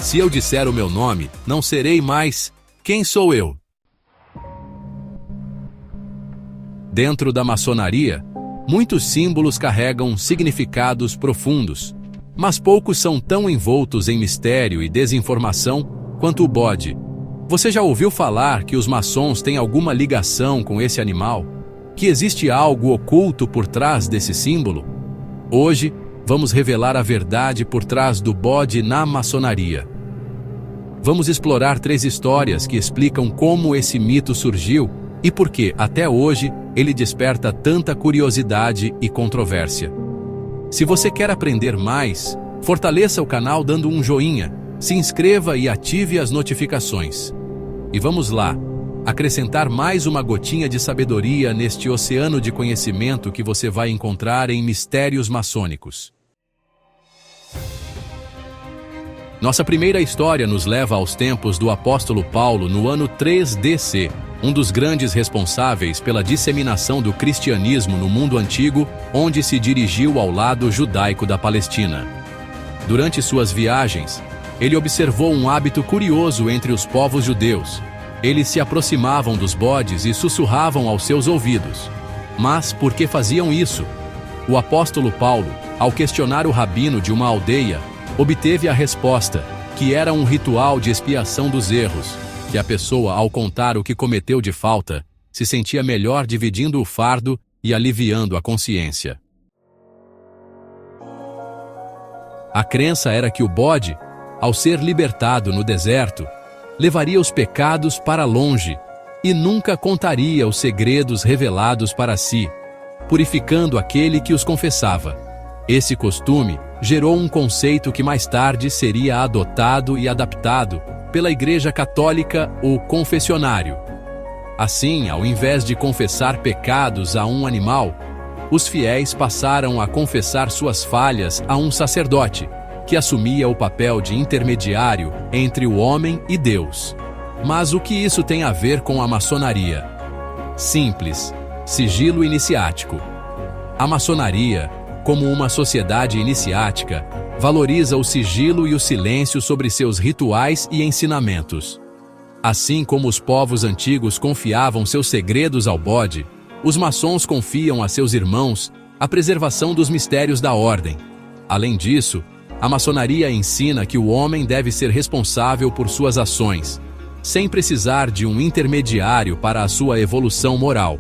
Se eu disser o meu nome, não serei mais. Quem sou eu? Dentro da maçonaria, muitos símbolos carregam significados profundos, mas poucos são tão envoltos em mistério e desinformação quanto o bode. Você já ouviu falar que os maçons têm alguma ligação com esse animal? Que existe algo oculto por trás desse símbolo? Hoje, vamos revelar a verdade por trás do bode na maçonaria. Vamos explorar 3 histórias que explicam como esse mito surgiu e por que, até hoje, ele desperta tanta curiosidade e controvérsia. Se você quer aprender mais, fortaleça o canal dando um joinha, se inscreva e ative as notificações. E vamos lá, acrescentar mais uma gotinha de sabedoria neste oceano de conhecimento que você vai encontrar em mistérios maçônicos. Nossa primeira história nos leva aos tempos do apóstolo Paulo no ano 3 DC, um dos grandes responsáveis pela disseminação do cristianismo no mundo antigo, onde se dirigiu ao lado judaico da Palestina. Durante suas viagens, ele observou um hábito curioso entre os povos judeus. Eles se aproximavam dos bodes e sussurravam aos seus ouvidos. Mas por que faziam isso? O apóstolo Paulo, ao questionar o rabino de uma aldeia, obteve a resposta, que era um ritual de expiação dos erros, que a pessoa, ao contar o que cometeu de falta, se sentia melhor dividindo o fardo e aliviando a consciência. A crença era que o bode, ao ser libertado no deserto, levaria os pecados para longe e nunca contaria os segredos revelados para si, purificando aquele que os confessava. Esse costume gerou um conceito que mais tarde seria adotado e adaptado pela Igreja Católica, o confessionário. Assim, ao invés de confessar pecados a um animal, os fiéis passaram a confessar suas falhas a um sacerdote, que assumia o papel de intermediário entre o homem e Deus. Mas o que isso tem a ver com a maçonaria? Simples: sigilo iniciático. A maçonaria, como uma sociedade iniciática, valoriza o sigilo e o silêncio sobre seus rituais e ensinamentos. Assim como os povos antigos confiavam seus segredos ao bode, os maçons confiam a seus irmãos a preservação dos mistérios da ordem. Além disso, a maçonaria ensina que o homem deve ser responsável por suas ações, sem precisar de um intermediário para a sua evolução moral.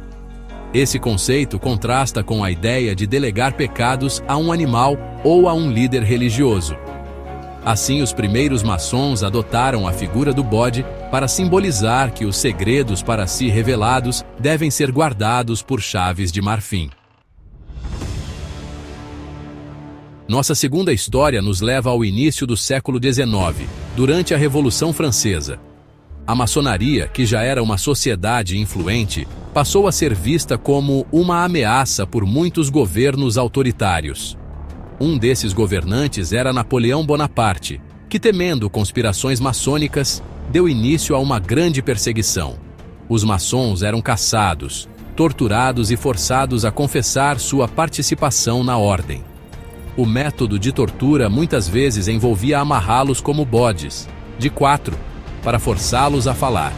Esse conceito contrasta com a ideia de delegar pecados a um animal ou a um líder religioso. Assim, os primeiros maçons adotaram a figura do bode para simbolizar que os segredos para si revelados devem ser guardados por chaves de marfim. Nossa segunda história nos leva ao início do século XIX, durante a Revolução Francesa. A maçonaria, que já era uma sociedade influente, passou a ser vista como uma ameaça por muitos governos autoritários. Um desses governantes era Napoleão Bonaparte, que, temendo conspirações maçônicas, deu início a uma grande perseguição. Os maçons eram caçados, torturados e forçados a confessar sua participação na ordem. O método de tortura muitas vezes envolvia amarrá-los como bodes, de 4, para forçá-los a falar.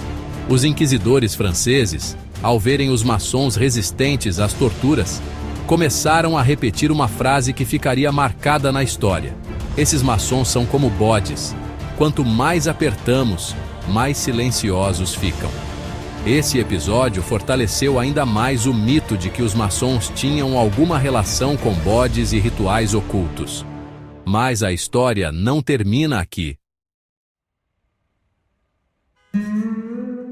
Os inquisidores franceses, ao verem os maçons resistentes às torturas, começaram a repetir uma frase que ficaria marcada na história: esses maçons são como bodes. Quanto mais apertamos, mais silenciosos ficam. Esse episódio fortaleceu ainda mais o mito de que os maçons tinham alguma relação com bodes e rituais ocultos. Mas a história não termina aqui.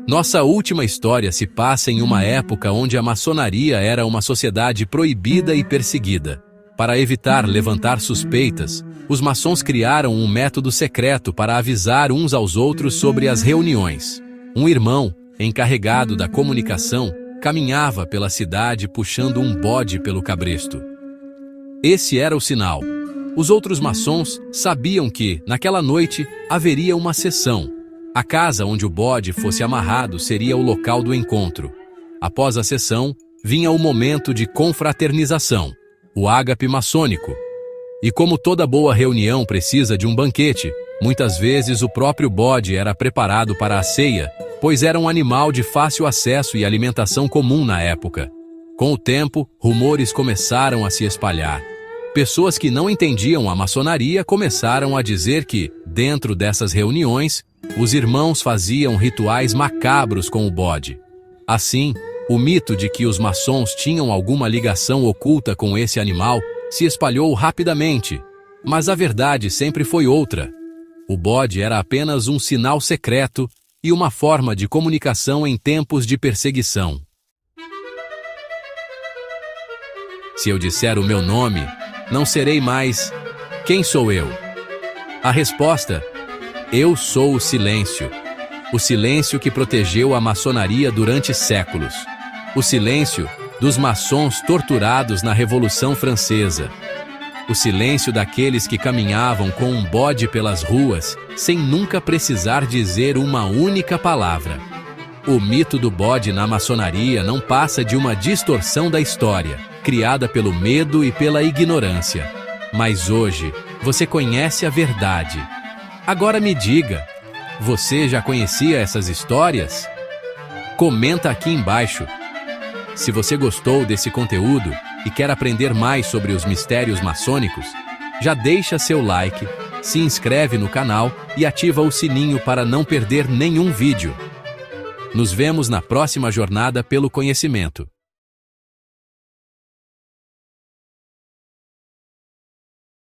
Nossa última história se passa em uma época onde a maçonaria era uma sociedade proibida e perseguida. Para evitar levantar suspeitas, os maçons criaram um método secreto para avisar uns aos outros sobre as reuniões. Um irmão, encarregado da comunicação, caminhava pela cidade puxando um bode pelo cabresto. Esse era o sinal. Os outros maçons sabiam que, naquela noite, haveria uma sessão. A casa onde o bode fosse amarrado seria o local do encontro. Após a sessão, vinha o momento de confraternização, o ágape maçônico. E como toda boa reunião precisa de um banquete, Muitas vezes o próprio bode era preparado para a ceia, pois era um animal de fácil acesso e alimentação comum na época. Com o tempo, rumores começaram a se espalhar. Pessoas que não entendiam a maçonaria começaram a dizer que, dentro dessas reuniões, os irmãos faziam rituais macabros com o bode. Assim, o mito de que os maçons tinham alguma ligação oculta com esse animal se espalhou rapidamente, mas a verdade sempre foi outra. O bode era apenas um sinal secreto e uma forma de comunicação em tempos de perseguição. Se eu disser o meu nome, não serei mais quem sou eu? A resposta: eu sou o silêncio. O silêncio que protegeu a maçonaria durante séculos. O silêncio dos maçons torturados na Revolução Francesa. O silêncio daqueles que caminhavam com um bode pelas ruas, sem nunca precisar dizer uma única palavra. O mito do bode na maçonaria não passa de uma distorção da história, criada pelo medo e pela ignorância. Mas hoje, você conhece a verdade. Agora me diga, você já conhecia essas histórias? Comenta aqui embaixo. Se você gostou desse conteúdo e quer aprender mais sobre os mistérios maçônicos, já deixa seu like, se inscreve no canal e ativa o sininho para não perder nenhum vídeo. Nos vemos na próxima jornada pelo conhecimento.